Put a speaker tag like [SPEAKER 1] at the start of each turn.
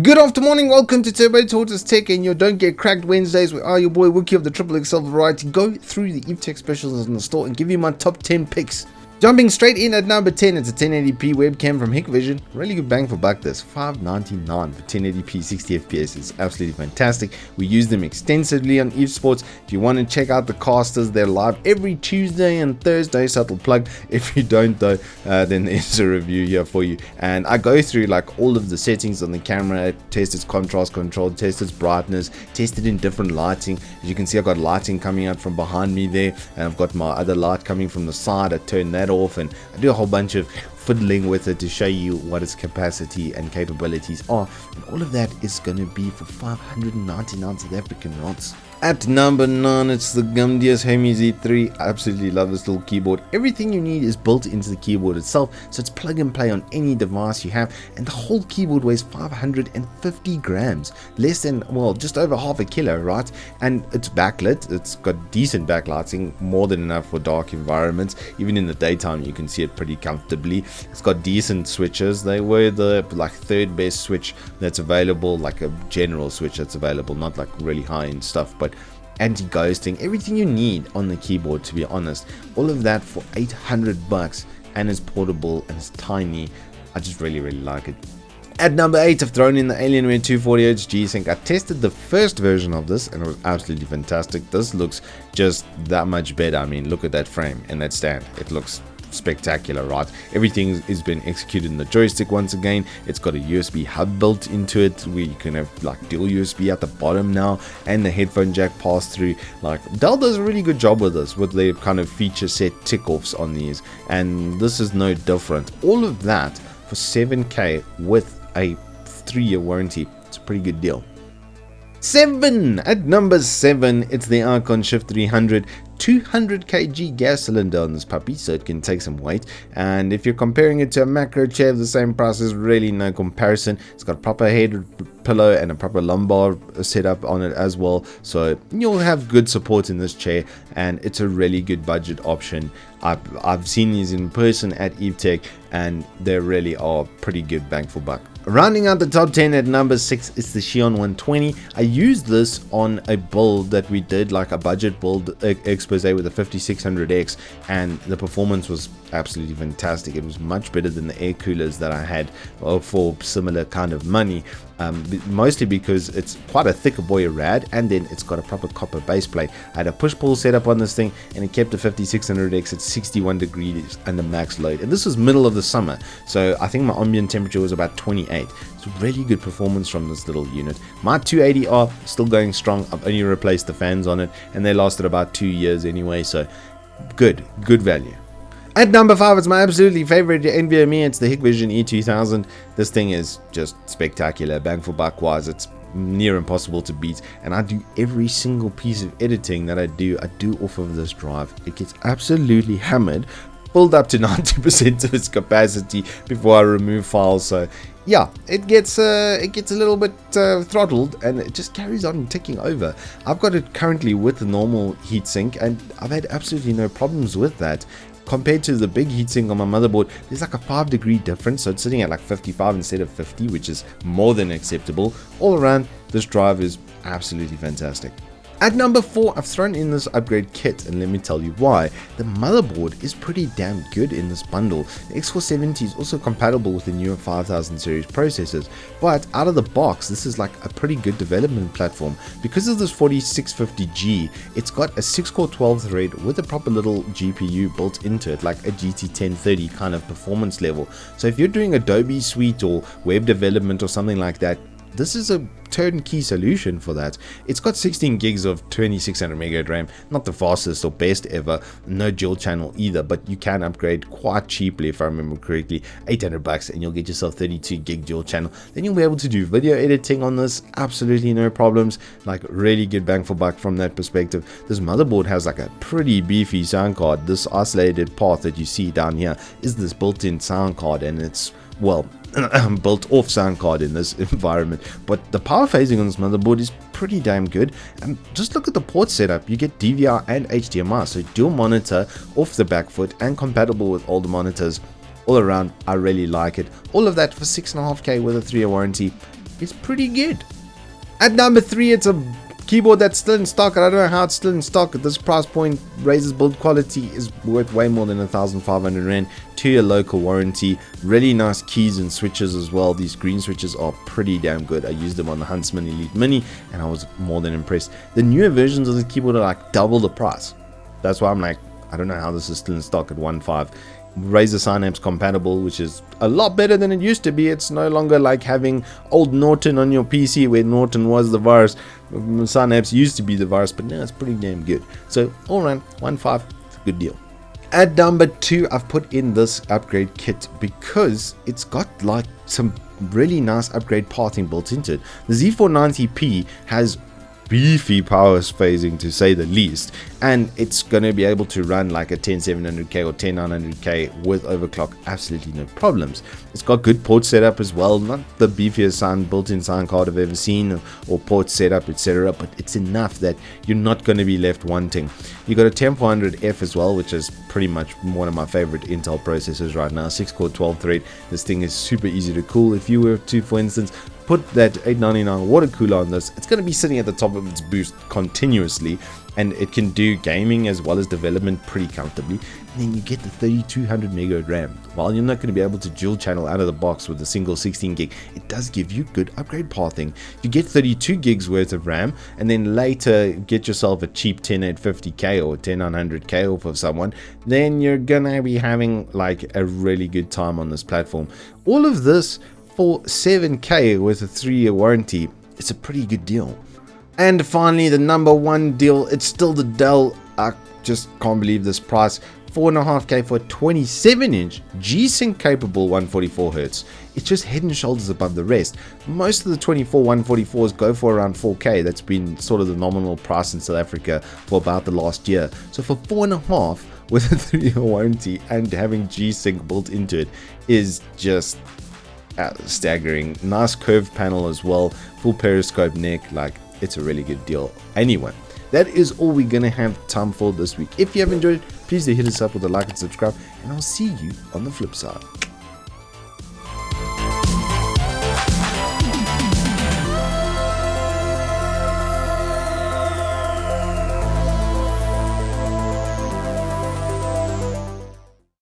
[SPEAKER 1] Good afternoon, welcome to Turbo Tortoise Tech and your Don't Get Cracked Wednesdays. Where your boy Wookie of the Triple XL variety go through the Evetech specials in the store and give you my top 10 picks. Jumping straight in at number 10, it's a 1080p webcam from Hikvision. Really good bang for buck this, $5.99 for 1080p 60 FPS. It's absolutely fantastic. We use them extensively on esports. If you want to check out the casters, they're live every Tuesday and Thursday, subtle plug. If you don't though, then there's a review here for you. And I go through like all of the settings on the camera, test its contrast control, test its brightness, test it in different lighting. As you can see, I've got lighting coming out from behind me there, and I've got my other light coming from the side. I turn that off and I do a whole bunch of fiddling with it to show you what its capacity and capabilities are, and all of that is going to be for 599 South African rand. At number 9, it's the Gamdias Hermes E3. I absolutely love this little keyboard. Everything you need is built into the keyboard itself, so it's plug and play on any device you have, and the whole keyboard weighs 550 grams, less than, well, just over half a kilo, right? And it's backlit. It's got decent backlighting, more than enough for dark environments. Even in the daytime you can see it pretty comfortably. It's got decent switches. They were the like third best switch that's available, like a general switch that's available, not like really high end stuff, but anti-ghosting, everything you need on the keyboard, to be honest. All of that for 800 bucks, and it's portable and it's tiny. I just really like it. At number 8, I've thrown in the Alienware 240Hz G-Sync. I tested the first version of this and it was absolutely fantastic. This looks just that much better. I mean, look at that frame and that stand. It looks spectacular, right? Everything is been executed in the joystick once again. It's got a USB hub built into it where you can have like dual USB at the bottom now, and the headphone jack pass through. Like, DELL does a really good job with this, with their kind of feature set tick-offs on these, and this is no different. All of that for 7K with a 3-year warranty. It's a pretty good deal. At number 7, it's the Icon Shift 300. 200 kg gas cylinder on this puppy, so it can take some weight. And if you're comparing it to a macro chair of the same price, there's really no comparison. It's got a proper head pillow and a proper lumbar setup on it as well, so you'll have good support in this chair, and it's a really good budget option. I've seen these in person at Evetech, and they really are pretty good bang for buck. Rounding out the top 10 at number 6 is the Chione 120. I used this on a build that we did, like a budget build expose with a 5600X, and the performance was absolutely fantastic. It was much better than the air coolers that I had for similar kind of money, mostly because it's quite a thicker boy rad, and then it's got a proper copper base plate. I had a push-pull setup on this thing, and it kept the 5600X at 61 degrees under max load, and this was middle of the summer, so I think my ambient temperature was about 28. It's really good performance from this little unit. My 280R still going strong. I've only replaced the fans on it, and they lasted about 2 years anyway, so good value. At number 5, it's my absolutely favorite NVMe. It's the Hikvision E2000. This thing is just spectacular. Bang for buck wise, it's near impossible to beat, and I do every single piece of editing that I do off of this drive. It gets absolutely hammered, filled up to 90% of its capacity before I remove files. So yeah, it gets a little bit throttled, and it just carries on ticking over. I've got it currently with the normal heatsink, and I've had absolutely no problems with that. Compared to the big heatsink on my motherboard, there's like a 5-degree difference, so it's sitting at like 55 instead of 50, which is more than acceptable. All around, this drive is absolutely fantastic. At number 4, I've thrown in this upgrade kit, and let me tell you why. The motherboard is pretty damn good in this bundle. The X470 is also compatible with the newer 5000 series processors, but out of the box, this is like a pretty good development platform. Because of this 4650G, it's got a 6-core 12-thread with a proper little GPU built into it, like a GT 1030 kind of performance level. So if you're doing Adobe Suite or web development or something like that, this is a turnkey solution for that. It's got 16 gigs of 2600 megahertz RAM, not the fastest or best ever, no dual channel either, but you can upgrade quite cheaply, if I remember correctly, 800 bucks, and you'll get yourself 32 gig dual channel. Then you'll be able to do video editing on this, absolutely no problems. Like, really good bang for buck from that perspective. This motherboard has like a pretty beefy sound card. This isolated path that you see down here is this built-in sound card, and it's, well, built off sound card in this environment, but the power phasing on this motherboard is pretty damn good. And just look at the port setup. You get DVR and HDMI, so dual monitor off the back foot and compatible with older monitors. All around, I really like it. All of that for 6.5K with a 3-year warranty. is pretty good. At number 3, it's a keyboard that's still in stock. I don't know how it's still in stock at this price point. Razer's build quality is worth way more than 1,500 Rand to your local warranty. Really nice keys and switches as well. These green switches are pretty damn good. I used them on the Huntsman Elite Mini and I was more than impressed. The newer versions of the keyboard are like double the price. That's why I'm like, I don't know how this is still in stock at 1.5. Razer Synapse compatible, which is a lot better than it used to be. It's no longer like having old Norton on your PC where Norton was the virus. Synapse used to be the virus, but now it's pretty damn good. So all around 1.5, it's a good deal. At number 2, I've put in this upgrade kit because it's got like some really nice upgrade pathing built into it. The Z490P has beefy power phasing to say the least, and it's going to be able to run like a 10700K or 10900K with overclock absolutely no problems. It's got good port setup as well, not the beefiest built-in sound card I've ever seen or port setup etc, but it's enough that you're not going to be left wanting. You got a 10400F as well, which is pretty much one of my favorite Intel processors right now. 6-core 12-thread. This thing is super easy to cool. If you were to, for instance, put that 899 water cooler on this, it's going to be sitting at the top of its boost continuously, and it can do gaming as well as development pretty comfortably. And then you get the 3200 MB RAM. While you're not going to be able to dual channel out of the box with a single 16 gig, it does give you good upgrade pathing. You get 32 gigs worth of RAM, and then later get yourself a cheap 10850K or 10900K off of someone, then you're gonna be having like a really good time on this platform. All of this for 7K with a 3-year warranty. It's a pretty good deal. And finally, the number 1 deal, it's still the DELL. I just can't believe this price. 4.5K for a 27-inch G-Sync capable 144Hz. It's just head and shoulders above the rest. Most of the 24 144s go for around 4K. That's been sort of the nominal price in South Africa for about the last year. So for 4.5 with a 3-year warranty and having G-Sync built into it is just staggering. Nice curved panel as well, full periscope neck. Like, it's a really good deal. Anyway, that is all we're gonna have time for this week. If you have enjoyed, please do hit us up with a like and subscribe, and I'll see you on the flip side.